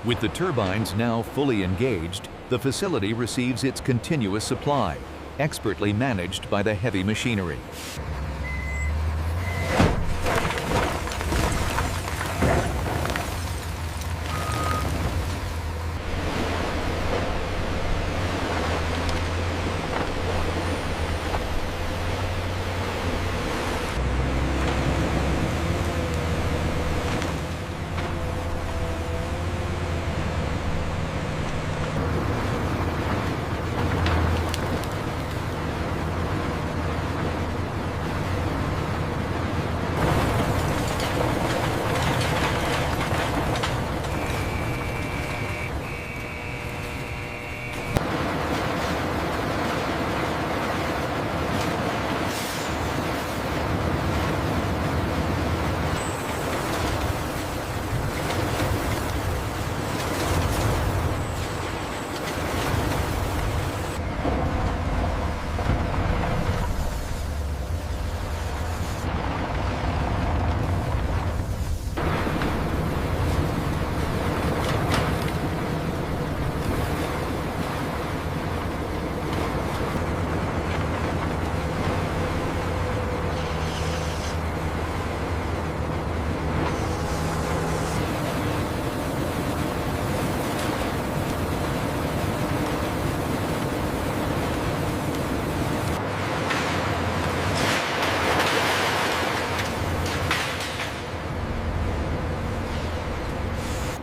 With the turbines now fully engaged, the facility receives its continuous supply, expertly managed by the heavy machinery.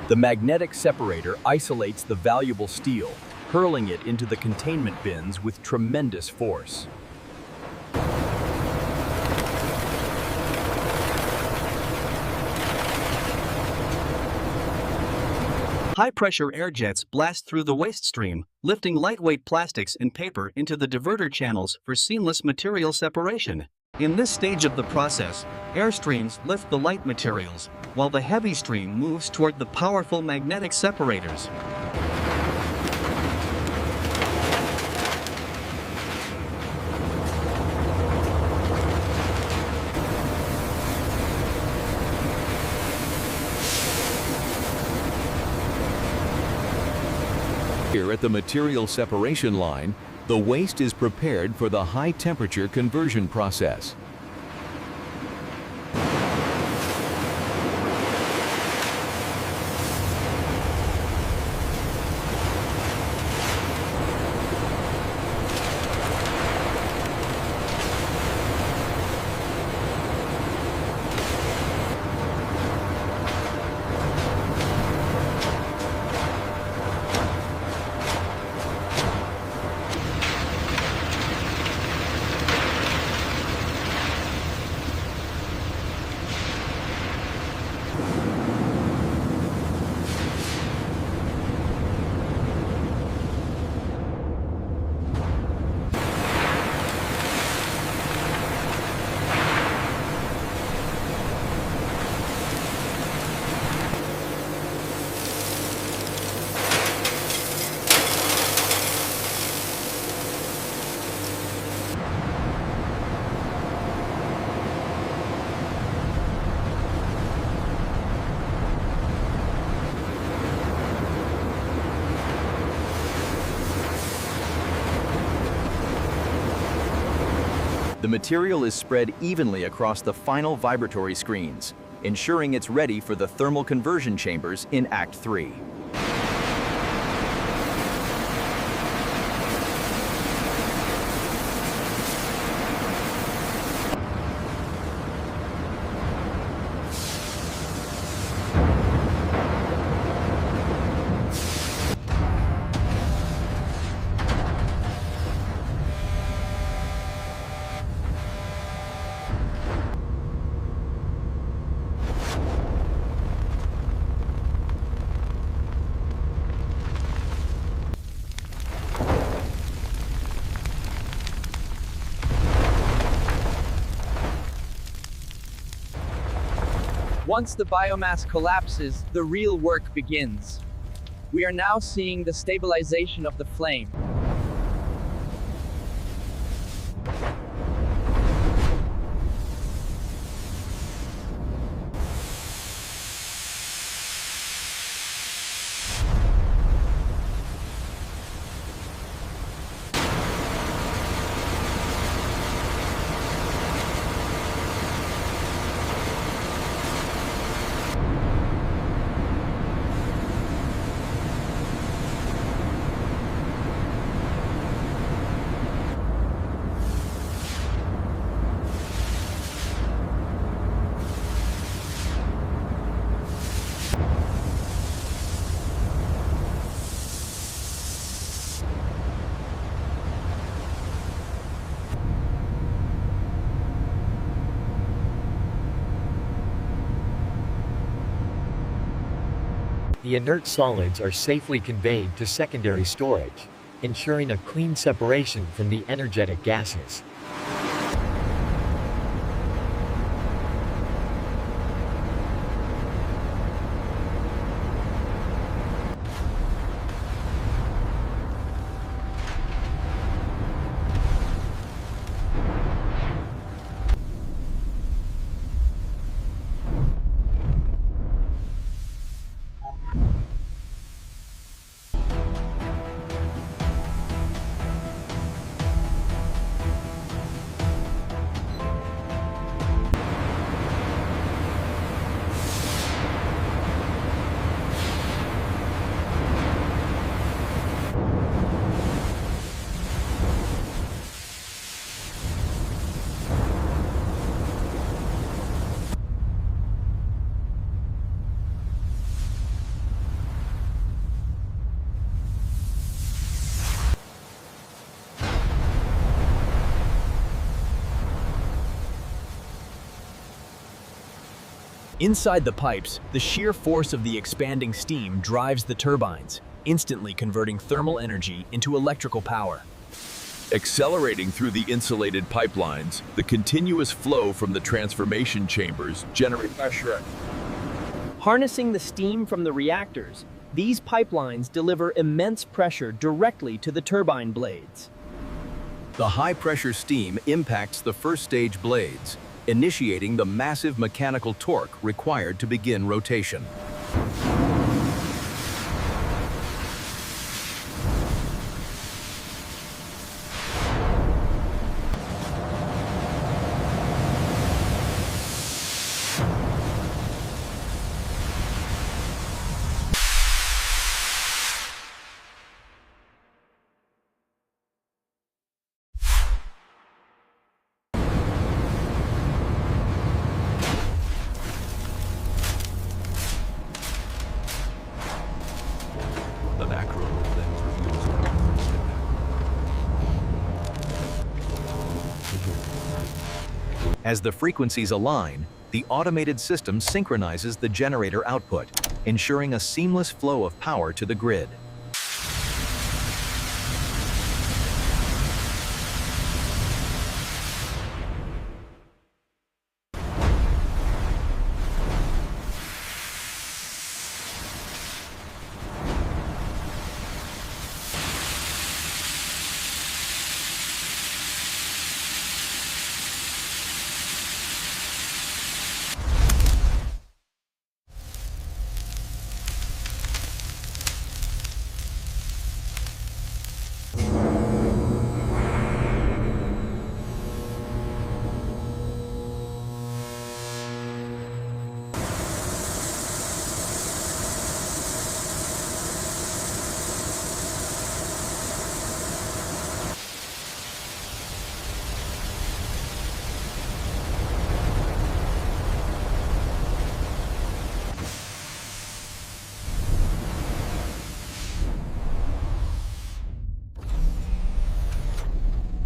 The magnetic separator isolates the valuable steel, hurling it into the containment bins with tremendous force. High-pressure air jets blast through the waste stream, lifting lightweight plastics and paper into the diverter channels for seamless material separation. In this stage of the process, air streams lift the light materials, while the heavy stream moves toward the powerful magnetic separators. Here at the material separation line, the waste is prepared for the high-temperature conversion process. The material is spread evenly across the final vibratory screens, ensuring it's ready for the thermal conversion chambers in Act 3. Once the biomass collapses, the real work begins. We are now seeing the stabilization of the flame. the inert solids are safely conveyed to secondary storage, ensuring a clean separation from the energetic gases. Inside the pipes, the sheer force of the expanding steam drives the turbines, instantly converting thermal energy into electrical power. Accelerating through the insulated pipelines, the continuous flow from the transformation chambers generates pressure. Harnessing the steam from the reactors, these pipelines deliver immense pressure directly to the turbine blades. The high-pressure steam impacts the first-stage blades, initiating the massive mechanical torque required to begin rotation. The macro lens reveals As the frequencies align, the automated system synchronizes the generator output, ensuring a seamless flow of power to the grid.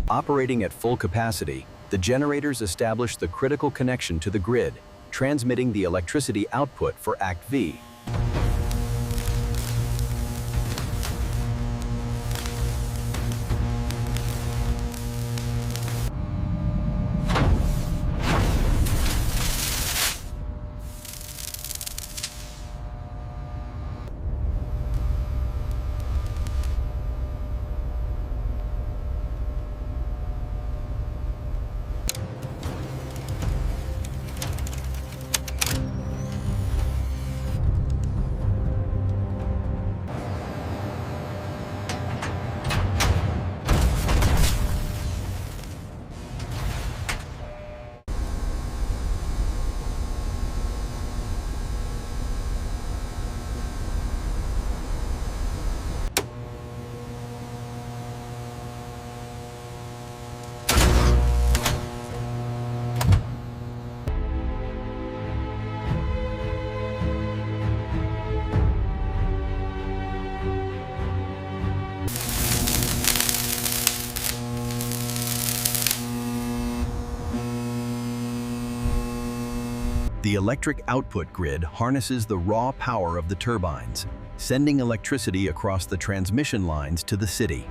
Operating at full capacity, the generators establish the critical connection to the grid, transmitting the electricity output for Act V. The electric output grid harnesses the raw power of the turbines, sending electricity across the transmission lines to the city.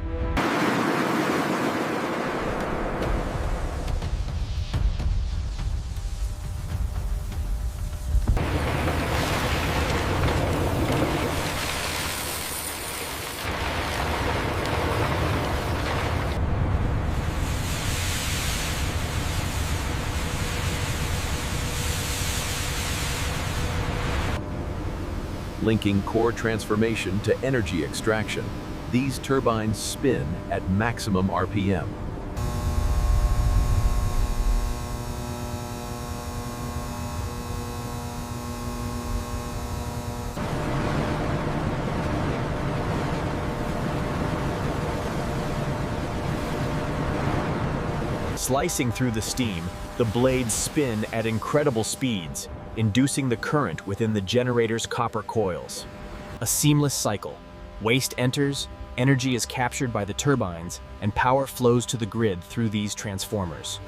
Linking core transformation to energy extraction, these turbines spin at maximum RPM. Slicing through the steam, the blades spin at incredible speeds, inducing the current within the generator's copper coils. A seamless cycle. Waste enters, energy is captured by the turbines, and power flows to the grid through these transformers.